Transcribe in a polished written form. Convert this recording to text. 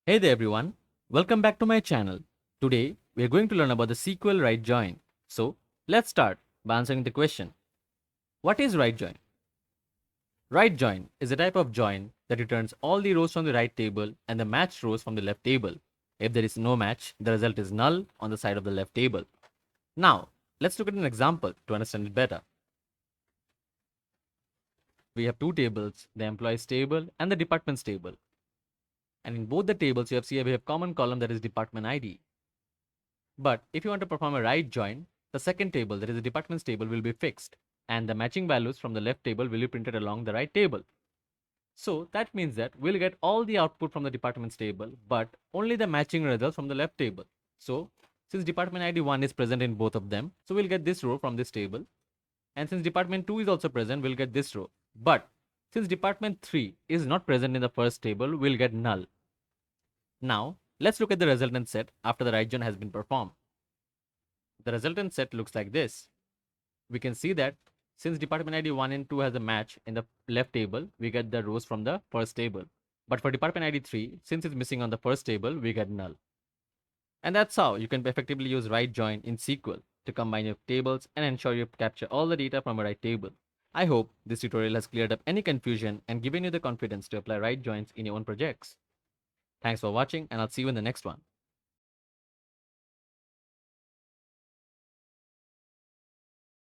Hey there everyone, welcome back to my channel. Today we are going to learn about the SQL right join. So let's start by answering the question. What is right join? Right join is a type of join that returns all the rows from the right table and the matched rows from the left table. If there is no match, the result is null on the side of the left table. Now let's look at an example to understand it better. We have two tables, the employees table and the departments table. And in both the tables you we have common column that is department ID. But if you want to perform a right join, the second table, that is the departments table, will be fixed, and the matching values from the left table will be printed along the right table. So that means that we'll get all the output from the departments table, but only the matching results from the left table. So since department ID 1 is present in both of them, so we'll get this row from this table. And since department 2 is also present, we'll get this row. But since department 3 is not present in the first table, we'll get null. Now let's look at the resultant set after the right join has been performed. The resultant set looks like this. We can see that since department ID 1 and 2 has a match in the left table, we get the rows from the first table. But for department ID 3, since it's missing on the first table, we get null. And that's how you can effectively use right join in SQL to combine your tables and ensure you capture all the data from a right table. I hope this tutorial has cleared up any confusion and given you the confidence to apply right joins in your own projects. Thanks for watching, and I'll see you in the next one.